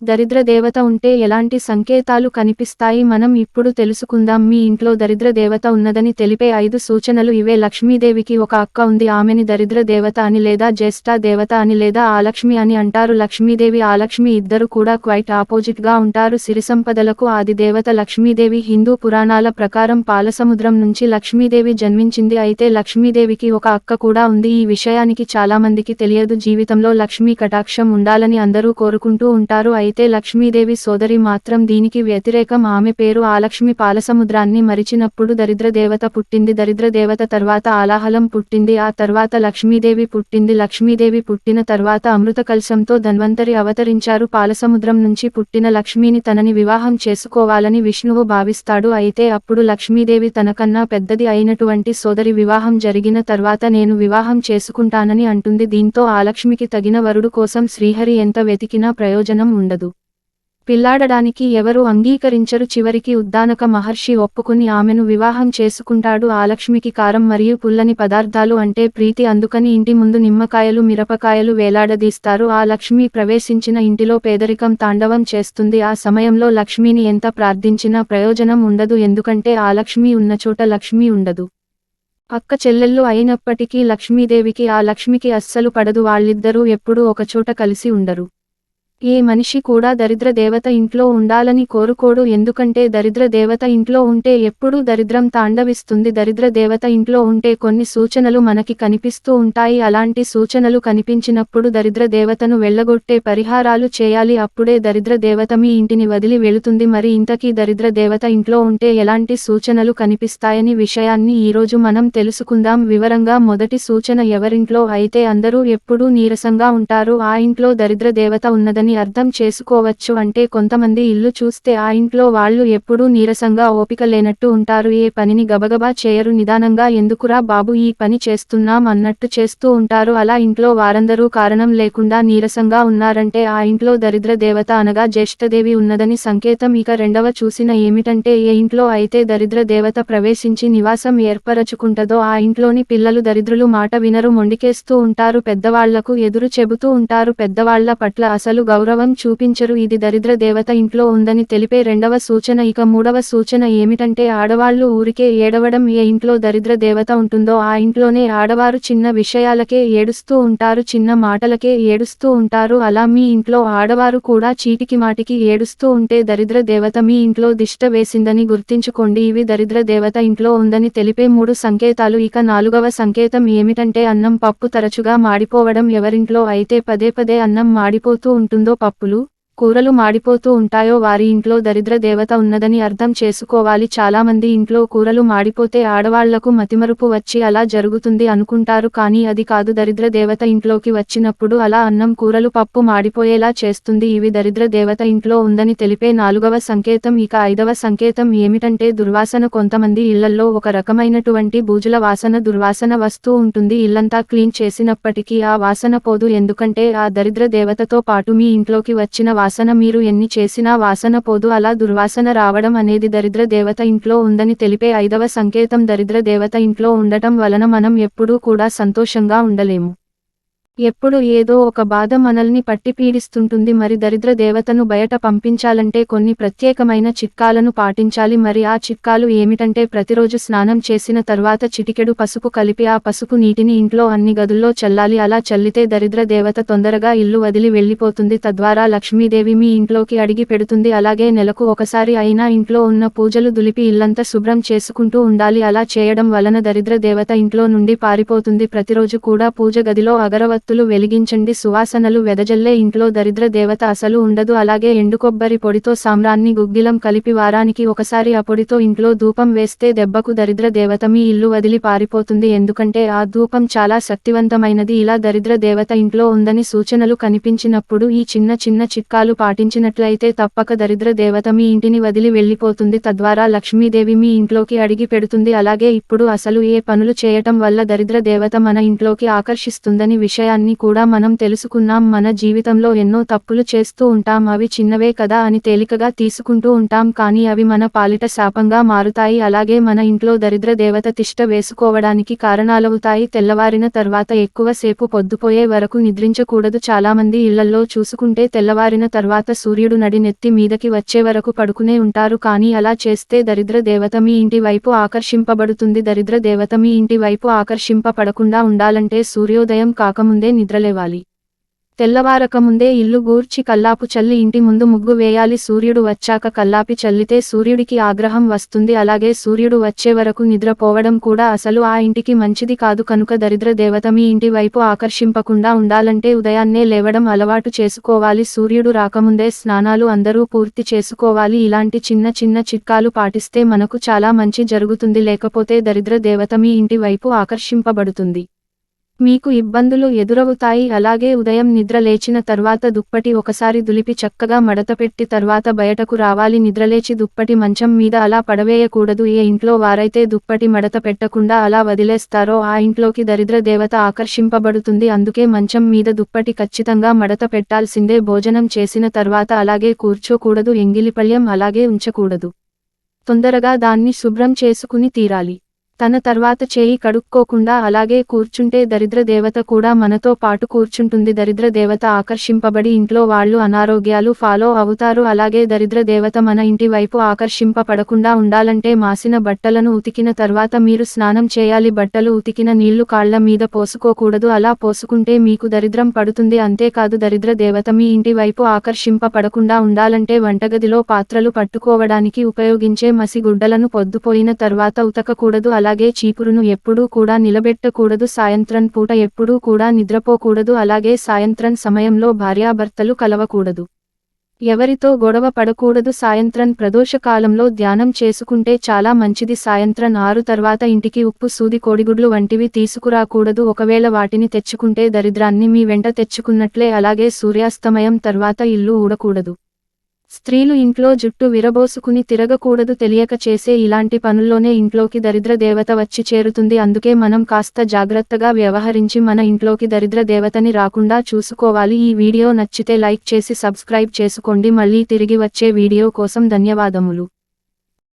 దరిద్ర దేవత ఉంటే ఎలాంటి సంకేతాలు కనిపిస్తాయి మనం ఇప్పుడు తెలుసుకుందాం. మీ ఇంట్లో దరిద్ర దేవత ఉన్నదని తెలిపే 5 సూచనలు ఇవే. లక్ష్మీదేవికి ఒక అక్క ఉంది. ఆమెని దరిద్ర దేవత అని లేదా జ్యేష్ఠ దేవత అని లేదా ఆలక్ష్మి అని అంటారు. లక్ష్మీదేవి ఆలక్ష్మి ఇద్దరు కూడా క్వైట్ ఆపోజిట్ గా ఉంటారు. సిరిసంపదలకు ఆది దేవత లక్ష్మీదేవి. హిందూ పురాణాల ప్రకారం పాలసముద్రం నుంచి లక్ష్మీదేవి జన్మించింది. అయితే లక్ష్మీదేవికి ఒక అక్క కూడా ఉంది. ఈ విషయానికి చాలా మందికి తెలియదు. జీవితంలో లక్ష్మీ కటాక్షం ఉండాలని అందరూ కోరుకుంటూ ఉంటారు. అయితే లక్ష్మీదేవి సోదరి మాత్రం దీనికి వ్యతిరేకం. ఆమె పేరు ఆలక్ష్మి. పాలసముద్రాన్ని మరిచినప్పుడు దరిద్ర దేవత పుట్టింది. దరిద్ర దేవత తర్వాత ఆలాహలం పుట్టింది. ఆ తర్వాత లక్ష్మీదేవి పుట్టింది. లక్ష్మీదేవి పుట్టిన తర్వాత అమృత కలశంతో ధన్వంతరి అవతరించారు. పాలసముద్రం నుంచి పుట్టిన లక్ష్మిని తనని వివాహం చేసుకోవాలని విష్ణువు భావిస్తాడు. అయితే అప్పుడు లక్ష్మీదేవి తనకన్నా పెద్దది అయినటువంటి సోదరి వివాహం జరిగిన తర్వాత నేను వివాహం చేసుకుంటానని అంటుంది. దీంతో ఆలక్ష్మికి తగిన వరుడు కోసం శ్రీహరి ఎంత వెతికినా ప్రయోజనం ఉండదు. పిల్లాడడానికి ఎవరు అంగీకరించరు. చివరికి ఉద్దానక మహర్షి ఒప్పుకుని ఆమెను వివాహం చేసుకుంటాడు. ఆలక్ష్మికి కారం మరియు పుల్లని పదార్థాలు అంటే ప్రీతి. అందుకని ఇంటి ముందు నిమ్మకాయలు మిరపకాయలు వేలాడదీస్తారు. ఆ లక్ష్మి ప్రవేశించిన ఇంటిలో పేదరికం తాండవం చేస్తుంది. ఆ సమయంలో లక్ష్మిని ఎంత ప్రార్థించినా ప్రయోజనం ఉండదు. ఎందుకంటే ఆ లక్ష్మి ఉన్న చోట లక్ష్మి ఉండదు. అక్క చెల్లెళ్ళు అయినప్పటికీ లక్ష్మీదేవికి ఆ లక్ష్మికి అస్సలు పడదు. వాళ్ళిద్దరూ ఎప్పుడూ ఒకచోట కలిసి ఉండరు. ఏ మనిషి కూడా దరిద్ర దేవత ఇంట్లో ఉండాలని కోరుకోడు. ఎందుకంటే దరిద్ర దేవత ఇంట్లో ఉంటే ఎప్పుడూ దరిద్రం తాండవిస్తుంది. దరిద్ర దేవత ఇంట్లో ఉంటే కొన్ని సూచనలు మనకి కనిపిస్తూ ఉంటాయి. అలాంటి సూచనలు కనిపించినప్పుడు దరిద్ర దేవతను వెళ్ళగొట్టే పరిహారాలు చేయాలి. అప్పుడే దరిద్ర దేవత మీ ఇంటిని వదిలి వెళుతుంది. మరి ఇంతకీ దరిద్ర దేవత ఇంట్లో ఉంటే ఎలాంటి సూచనలు కనిపిస్తాయని విషయాన్ని ఈరోజు మనం తెలుసుకుందాం వివరంగా. మొదటి సూచన, ఎవరింట్లో అయితే అందరూ ఎప్పుడూ నీరసంగా ఉంటారో ఆ ఇంట్లో దరిద్ర దేవత ఉన్నదని అర్థం చేసుకోవచ్చు. అంటే కొంతమంది ఇల్లు చూస్తే ఆ ఇంట్లో వాళ్ళు ఎప్పుడూ నీరసంగా ఓపిక లేనట్టు ఉంటారు. ఏ పనిని గబగబా చేయరు. నిదానంగా ఎందుకురా బాబు ఈ పని చేస్తున్నాం అన్నట్టు చేస్తూ ఉంటారు. అలా ఇంట్లో వారందరూ కారణం లేకుండా నీరసంగా ఉన్నారంటే ఆ ఇంట్లో దరిద్ర దేవత అనగా జ్యేష్ఠదేవి ఉన్నదని సంకేతం. ఇక రెండవ సూచన ఏమిటంటే, ఏ ఇంట్లో అయితే దరిద్ర దేవత ప్రవేశించి నివాసం ఏర్పరచుకుంటదో ఆ ఇంట్లోని పిల్లలు దరిద్రులు, మాట వినరు, మొండికేస్తూ ఉంటారు, పెద్దవాళ్లకు ఎదురు చెబుతూ ఉంటారు, పెద్దవాళ్ల పట్ల అసలు గౌరవం చూపించరు. ఇది దరిద్ర దేవత ఇంట్లో ఉందని తెలిపే రెండవ సూచన. ఇక మూడవ సూచన ఏమిటంటే, ఆడవాళ్లు ఊరికే ఏడవడం. ఏ ఇంట్లో దరిద్ర దేవత ఉంటుందో ఆ ఇంట్లోనే ఆడవారు చిన్న విషయాలకే ఏడుస్తూ ఉంటారు, చిన్న మాటలకే ఏడుస్తూ ఉంటారు. అలా మీ ఇంట్లో ఆడవారు కూడా చీటికి మాటికి ఏడుస్తూ ఉంటే దరిద్ర దేవత మీ ఇంట్లో దిష్ట వేసిందని గుర్తించుకోండి. ఇవి దరిద్ర దేవత ఇంట్లో ఉందని తెలిపే 3 సంకేతాలు. ఇక నాలుగవ సంకేతం ఏమిటంటే, అన్నం పప్పు తరచుగా మాడిపోవడం. ఎవరింట్లో అయితే పదే పదే అన్నం మాడిపోతూ ఉంటుందో, పప్పులు కూరలు మాడిపోతూ ఉంటాయో వారి ఇంట్లో దరిద్ర దేవత ఉన్నదని అర్థం చేసుకోవాలి. చాలా మంది ఇంట్లో కూరలు మాడిపోతే ఆడవాళ్లకు మతిమరుపు వచ్చి అలా జరుగుతుంది అనుకుంటారు. కానీ అది కాదు. దరిద్ర దేవత ఇంట్లోకి వచ్చినప్పుడు అలా అన్నం కూరలు పప్పు మాడిపోయేలా చేస్తుంది. ఇవి దరిద్ర దేవత ఇంట్లో ఉందని తెలిపే 4వ సంకేతం. ఇక 5వ సంకేతం ఏమిటంటే, దుర్వాసన. కొంతమంది ఇళ్లల్లో ఒక రకమైనటువంటి బూజుల వాసన, దుర్వాసన వస్తూ ఉంటుంది. ఇల్లంతా క్లీన్ చేసినప్పటికీ ఆ వాసన పోదు. ఎందుకంటే ఆ దరిద్ర దేవతతో పాటు మీ ఇంట్లోకి వచ్చిన వాసన మీరు ఎన్ని చేసినా వాసన పోదు. అలా దుర్వాసన రావడం అనేది దరిద్ర దేవత ఇంట్లో ఉందని తెలిపే 5వ సంకేతం. దరిద్ర దేవత ఇంట్లో ఉండటం వలన మనం ఎప్పుడూ కూడా సంతోషంగా ఉండలేము. ఎప్పుడు ఏదో ఒక బాధ మనల్ని పట్టి పీడిస్తుంటుంది. మరి దరిద్ర దేవతను బయట పంపించాలంటే కొన్ని ప్రత్యేకమైన చిట్కాలను పాటించాలి. మరి ఆ చిట్కాలు ఏమిటంటే, ప్రతిరోజు స్నానం చేసిన తర్వాత చిటికెడు పసుపు కలిపి ఆ పసుపు నీటిని ఇంట్లో అన్ని గదుల్లో చల్లాలి. అలా చల్లితే దరిద్ర దేవత తొందరగా ఇల్లు వదిలి వెళ్లిపోతుంది. తద్వారా లక్ష్మీదేవి మీ ఇంట్లోకి అడిగి పెడుతుంది. అలాగే నెలకు ఒకసారి అయినా ఇంట్లో ఉన్న పూజలు దులిపి ఇల్లంతా శుభ్రం చేసుకుంటూ ఉండాలి. అలా చేయడం వలన దరిద్ర దేవత ఇంట్లో నుండి పారిపోతుంది. ప్రతిరోజు కూడా పూజ గదిలో అగరవత్తులు వెలిగించండి. సువాసనలు వెదజల్లే ఇంట్లో దరిద్ర దేవత అసలు ఉండదు. అలాగే ఎండు కొబ్బరి పొడితో సాంబ్రాన్ని గుగ్గిలం కలిపి వారానికి ఒకసారి ఆ పొడితో ఇంట్లో ధూపం వేస్తే దెబ్బకు దరిద్ర దేవత మీ ఇల్లు వదిలి పారిపోతుంది. ఎందుకంటే ఆ ధూపం చాలా శక్తివంతమైనది. ఇలా దరిద్ర దేవత ఇంట్లో ఉందని సూచనలు కనిపించినప్పుడు ఈ చిన్న చిన్న చిట్కాలు పాటించినట్లయితే తప్పక దరిద్ర దేవత మీ ఇంటిని వదిలి వెళ్లిపోతుంది. తద్వారా లక్ష్మీదేవి మీ ఇంట్లోకి అడిగి పెడుతుంది. అలాగే ఇప్పుడు అసలు ఏ పనులు చేయటం వల్ల దరిద్ర దేవత మన ఇంట్లోకి ఆకర్షిస్తుందని విషయాన్ని విషయాన్ని కూడా మనం తెలుసుకున్నాం. మన జీవితంలో ఎన్నో తప్పులు చేస్తూ ఉంటాం. అవి చిన్నవే కదా అని తేలికగా తీసుకుంటూ ఉంటాం, కానీ అవి మన పాలిట శాపంగా మారుతాయి. అలాగే మన ఇంట్లో దరిద్ర దేవత తిష్ట వేసుకోవడానికి కారణాలవుతాయి. తెల్లవారిన తర్వాత ఎక్కువ సేపు పొద్దుపోయే వరకు నిద్రించకూడదు. చాలామంది ఇళ్లల్లో చూసుకుంటే తెల్లవారిన తర్వాత సూర్యుడు నడి నెత్తి మీదకి వచ్చే వరకు పడుకునే ఉంటారు, కానీ అలా చేస్తే దరిద్ర దేవత మీ ఇంటి వైపు ఆకర్షింపబడుతుంది. దరిద్ర దేవత మీ ఇంటి వైపు ఆకర్షింపబడకుండా ఉండాలంటే సూర్యోదయం కాకముందే నిద్రలేవాలి. తెల్లవారకముందే ఇల్లు గూర్చి కల్లాపు చల్లి ఇంటి ముందు ముగ్గు వేయాలి. సూర్యుడు వచ్చాక కల్లాపి చల్లితే సూర్యుడికి ఆగ్రహం వస్తుంది. అలాగే సూర్యుడు వచ్చే వరకు నిద్రపోవడం కూడా అసలు ఆ ఇంటికి మంచిది కాదు. కనుక దరిద్ర దేవత మీ ఇంటి వైపు ఆకర్షింపకుండా ఉండాలంటే ఉదయాన్నే లేవడం అలవాటు చేసుకోవాలి. సూర్యుడు రాకముందే స్నానాలు అందరూ పూర్తి చేసుకోవాలి. ఇలాంటి చిన్న చిన్న చిట్కాలు పాటిస్తే మనకు చాలా మంచి జరుగుతుంది. లేకపోతే దరిద్ర దేవత మీ ఇంటి వైపు ఆకర్షింపబడుతుంది. మీకు ఇబ్బందులు ఎదురవుతాయి. అలాగే ఉదయం నిద్ర లేచిన తర్వాత దుప్పటి ఒకసారి దులిపి చక్కగా మడతపెట్టి తర్వాత బయటకు రావాలి. నిద్రలేచి దుప్పటి మంచం మీద అలా పడవేయకూడదు. ఏ ఇంట్లో వారైతే దుప్పటి మడత పెట్టకుండా అలా వదిలేస్తారో ఆ ఇంట్లోకి దరిద్ర దేవత ఆకర్షింపబడుతుంది. అందుకే మంచం మీద దుప్పటి ఖచ్చితంగా మడత పెట్టాల్సిందే. భోజనం చేసిన తర్వాత అలాగే కూర్చోకూడదు. ఎంగిలిపళ్యం అలాగే ఉంచకూడదు. తొందరగా దాన్ని శుభ్రం చేసుకుని తీరాలి. తన తర్వాత చేయి కడుక్కోకుండా అలాగే కూర్చుంటే దరిద్ర దేవత కూడా మనతో పాటు కూర్చుంటుంది. దరిద్ర దేవత ఆకర్షింపబడి ఇంట్లో వాళ్ళు అనారోగ్యాలు ఫాలో అవుతారు. అలాగే దరిద్ర దేవత మన ఇంటి వైపు ఆకర్షింపబడకుండా ఉండాలంటే మాసిన బట్టలను ఉతికిన తర్వాత మీరు స్నానం చేయాలి. బట్టలు ఉతికిన నీళ్లు కాళ్ల మీద పోసుకోకూడదు. అలా పోసుకుంటే మీకు దరిద్రం పడుతుంది. అంతేకాదు దరిద్ర దేవత మీ ఇంటి వైపు ఆకర్షింపబడకుండా ఉండాలంటే వంటగదిలో పాత్రలు పట్టుకోవడానికి ఉపయోగించే మసి గుడ్డలను పొద్దుపోయిన తర్వాత ఉతకకూడదు. అలాగే చీపురును ఎప్పుడూ కూడా నిలబెట్టకూడదు. సాయంత్రం పూట ఎప్పుడూ కూడా నిద్రపోకూడదు. అలాగే సాయంత్రం సమయంలో భార్యాభర్తలు కలవకూడదు. ఎవరితో గొడవ పడకూడదు. సాయంత్రం ప్రదోషకాలంలో ధ్యానం చేసుకుంటే చాలా మంచిది. సాయంత్రం 6 తర్వాత ఇంటికి ఉప్పు సూది కోడిగుడ్లు వంటివి తీసుకురాకూడదు. ఒకవేళ వాటిని తెచ్చుకుంటే దరిద్రాన్ని మీ వెంట తెచ్చుకున్నట్లే. అలాగే సూర్యాస్తమయం తర్వాత ఇల్లు ఊడకూడదు. స్త్రీలు ఇంట్లో జుట్టు విరబోసుకుని తిరగకూడదు. తెలియక చేసే ఇలాంటి పనుల్లోనే ఇంట్లోకి దరిద్ర దేవత వచ్చి చేరుతుంది. అందుకే మనం కాస్త జాగ్రత్తగా వ్యవహరించి మన ఇంట్లోకి దరిద్ర దేవతని రాకుండా చూసుకోవాలి. ఈ వీడియో నచ్చితే లైక్ చేసి సబ్స్క్రైబ్ చేసుకోండి. మళ్ళీ తిరిగి వచ్చే వీడియో కోసం ధన్యవాదములు.